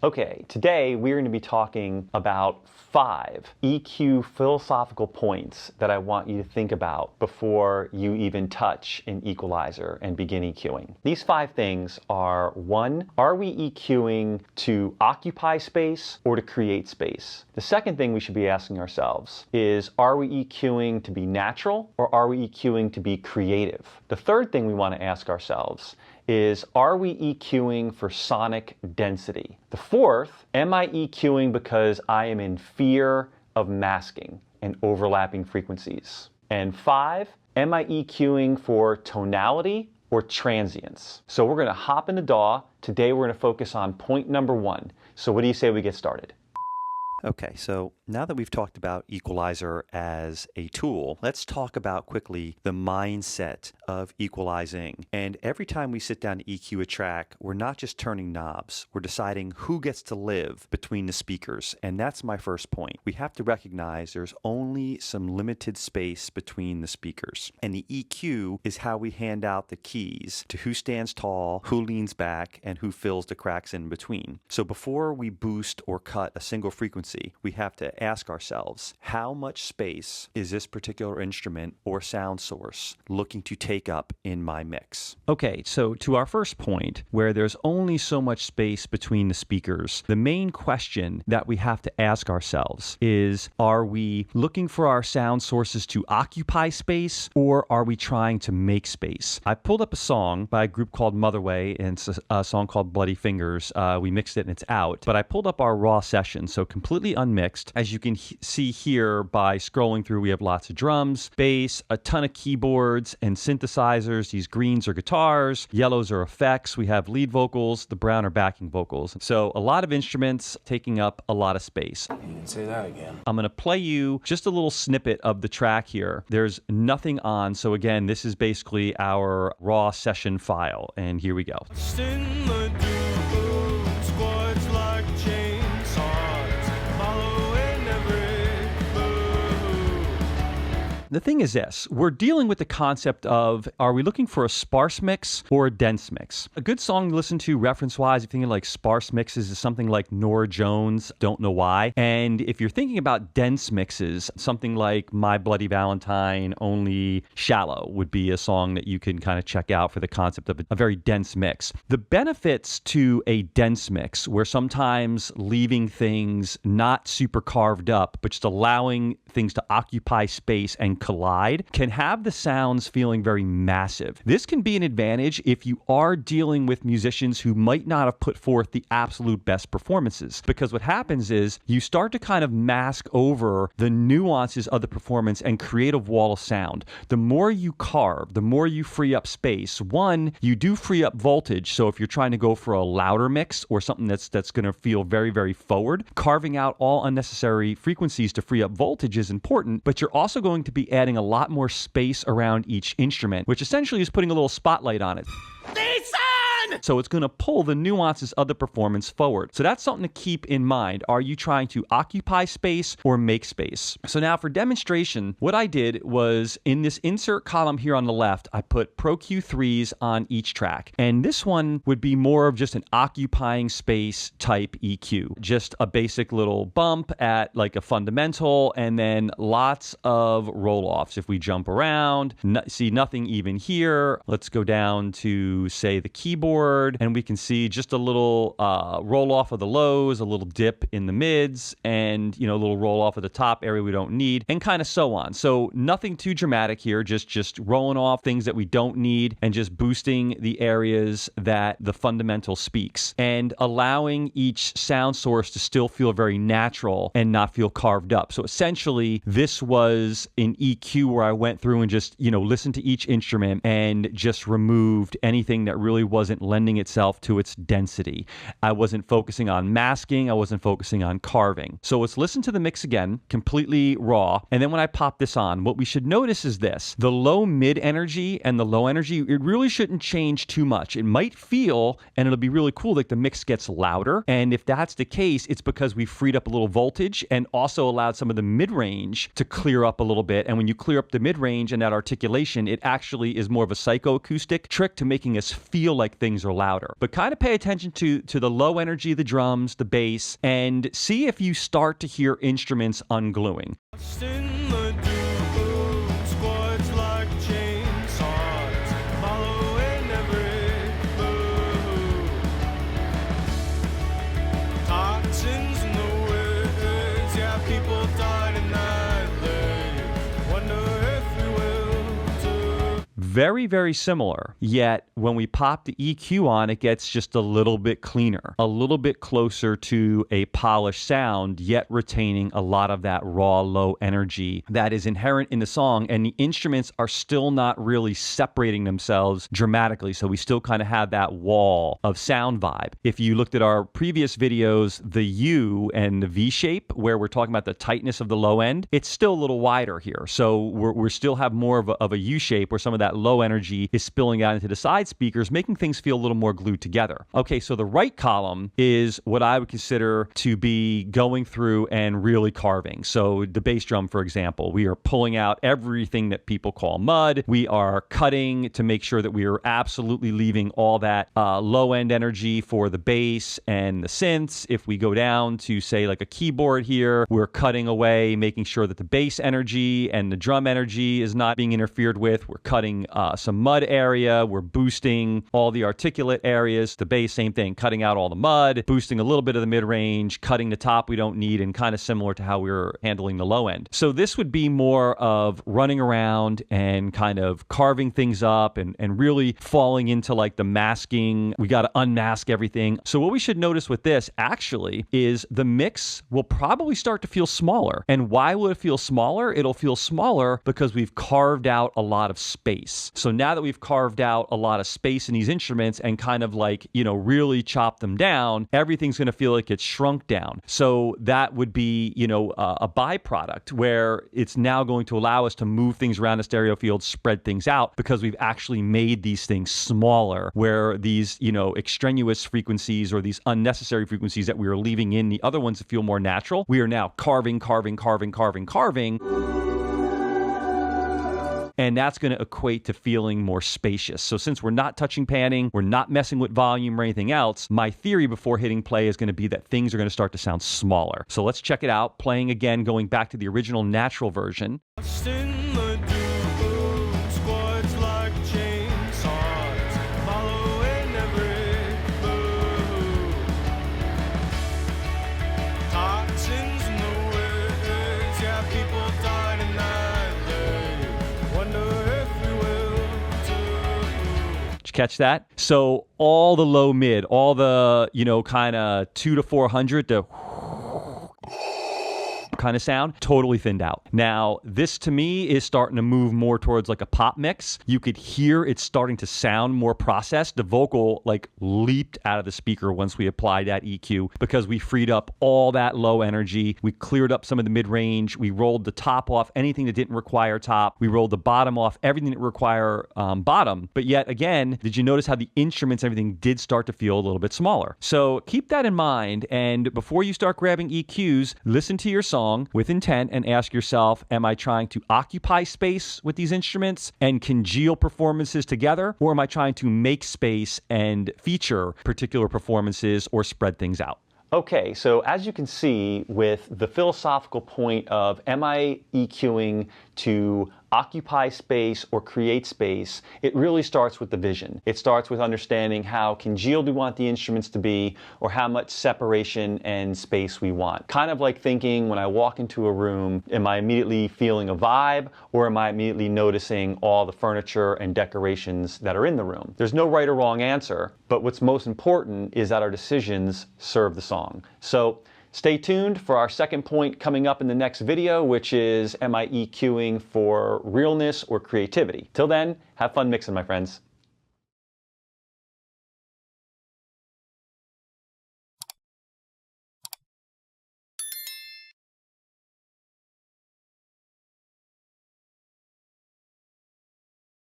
Okay, today we're going to be talking about 5 EQ philosophical points that I want you to think about before you even touch an equalizer and begin EQing. These 5 things are: 1, are we EQing to occupy space or to create space? The second thing we should be asking ourselves is, are we EQing to be natural or are we EQing to be creative? The third thing we want to ask ourselves is, are we EQing for sonic density? The fourth, am I EQing because I am in fear of masking and overlapping frequencies? And 5, am I EQing for tonality or transience? So we're going to hop into DAW. Today we're going to focus on point number 1. So what do you say we get started? Okay, so now that we've talked about equalizer as a tool, let's talk about quickly the mindset of equalizing. And every time we sit down to EQ a track, we're not just turning knobs, we're deciding who gets to live between the speakers. And that's my first point. We have to recognize there's only some limited space between the speakers. And the EQ is how we hand out the keys to who stands tall, who leans back, and who fills the cracks in between. So before we boost or cut a single frequency, we have to ask ourselves, how much space is this particular instrument or sound source looking to take up in my mix? Okay, so to our first point, where there's only so much space between the speakers, the main question that we have to ask ourselves is, are we looking for our sound sources to occupy space or are we trying to make space? I pulled up a song by a group called Motherway, and it's a song called Bloody Fingers. We mixed it and it's out, but I pulled up our raw session, so completely unmixed. As you can see here by scrolling through, we have lots of drums, bass, a ton of keyboards and synthesizers. These greens are guitars, yellows are effects. We have lead vocals, the brown are backing vocals. So a lot of instruments taking up a lot of space. You can say that again. I'm going to play you just a little snippet of the track here. There's nothing on, so again, this is basically our raw session file, and here we go. The thing is this, we're dealing with the concept of, are we looking for a sparse mix or a dense mix? A good song to listen to reference-wise, if you're thinking like sparse mixes, is something like Norah Jones, Don't Know Why. And if you're thinking about dense mixes, something like My Bloody Valentine, Only Shallow would be a song that you can kind of check out for the concept of a very dense mix. The benefits to a dense mix, where sometimes leaving things not super carved up, but just allowing things to occupy space and collide, can have the sounds feeling very massive. This can be an advantage if you are dealing with musicians who might not have put forth the absolute best performances, because what happens is you start to kind of mask over the nuances of the performance and create a wall of sound. The more you carve, the more you free up space. One, you do free up voltage, so if you're trying to go for a louder mix or something that's going to feel very, very forward, carving out all unnecessary frequencies to free up voltage is important, but you're also going to be adding a lot more space around each instrument, which essentially is putting a little spotlight on it. So it's going to pull the nuances of the performance forward. So that's something to keep in mind. Are you trying to occupy space or make space? So now for demonstration, what I did was in this insert column here on the left, I put Pro Q3s on each track. And this one would be more of just an occupying space type EQ. Just a basic little bump at like a fundamental, and then lots of roll-offs. If we jump around, see nothing even here. Let's go down to, say, the keyboard, and we can see just a little roll off of the lows, a little dip in the mids, and a little roll off of the top area we don't need, and kind of so on. So nothing too dramatic here, just rolling off things that we don't need and just boosting the areas that the fundamental speaks, and allowing each sound source to still feel very natural and not feel carved up. So essentially, this was an EQ where I went through and just listened to each instrument and just removed anything that really wasn't lending itself to its density. I wasn't focusing on masking. I wasn't focusing on carving. So let's listen to the mix again, completely raw. And then when I pop this on, what we should notice is this. The low mid energy and the low energy, it really shouldn't change too much. It might feel, and it'll be really cool, like the mix gets louder. And if that's the case, it's because we freed up a little voltage and also allowed some of the mid-range to clear up a little bit. And when you clear up the mid-range and that articulation, it actually is more of a psychoacoustic trick to making us feel like things things are louder. But kind of pay attention to the low energy of the drums, the bass, and see if you start to hear instruments ungluing. Very, very similar, yet when we pop the EQ on, it gets just a little bit cleaner, a little bit closer to a polished sound, yet retaining a lot of that raw, low energy that is inherent in the song, and the instruments are still not really separating themselves dramatically, so we still kind of have that wall of sound vibe. If you looked at our previous videos, the U and the V shape, where we're talking about the tightness of the low end, it's still a little wider here, so we're still have more of a U shape where some of that low energy is spilling out into the side speakers, making things feel a little more glued together. Okay, so the right column is what I would consider to be going through and really carving. So the bass drum, for example, we are pulling out everything that people call mud. We are cutting to make sure that we are absolutely leaving all that low end energy for the bass and the synths. If we go down to, say, like a keyboard here, we're cutting away, making sure that the bass energy and the drum energy is not being interfered with. We're cutting some mud area. We're boosting all the articulate areas. The bass, same thing, cutting out all the mud, boosting a little bit of the mid-range, cutting the top we don't need, and kind of similar to how we were handling the low end. So this would be more of running around and kind of carving things up and really falling into like the masking. We got to unmask everything. So what we should notice with this actually is the mix will probably start to feel smaller. And why will it feel smaller? It'll feel smaller because we've carved out a lot of space. So now that we've carved out a lot of space in these instruments and kind of like, really chopped them down, everything's going to feel like it's shrunk down. So that would be, a byproduct where it's now going to allow us to move things around the stereo field, spread things out, because we've actually made these things smaller, where these, extraneous frequencies or these unnecessary frequencies that we were leaving in the other ones to feel more natural, we are now carving. And that's going to equate to feeling more spacious. So since we're not touching panning, we're not messing with volume or anything else, my theory before hitting play is going to be that things are going to start to sound smaller. So let's check it out. Playing again, going back to the original natural version. Catch that? So all the low mid, all the, kind of 2 to 400 to kind of sound, totally thinned out. Now, this to me is starting to move more towards like a pop mix. You could hear it starting to sound more processed. The vocal like leaped out of the speaker once we applied that EQ because we freed up all that low energy. We cleared up some of the mid-range. We rolled the top off, anything that didn't require top. We rolled the bottom off, everything that require bottom. But yet again, did you notice how the instruments, everything did start to feel a little bit smaller? So keep that in mind. And before you start grabbing EQs, listen to your song with intent and ask yourself, am I trying to occupy space with these instruments and congeal performances together? Or am I trying to make space and feature particular performances or spread things out? Okay, so as you can see with the philosophical point of am I EQing to occupy space or create space, it really starts with the vision. It starts with understanding how congealed we want the instruments to be or how much separation and space we want. Kind of like thinking when I walk into a room, am I immediately feeling a vibe or am I immediately noticing all the furniture and decorations that are in the room? There's no right or wrong answer, but what's most important is that our decisions serve the song. So stay tuned for our second point coming up in the next video, which is, am I EQing for realness or creativity? Till then, have fun mixing, my friends.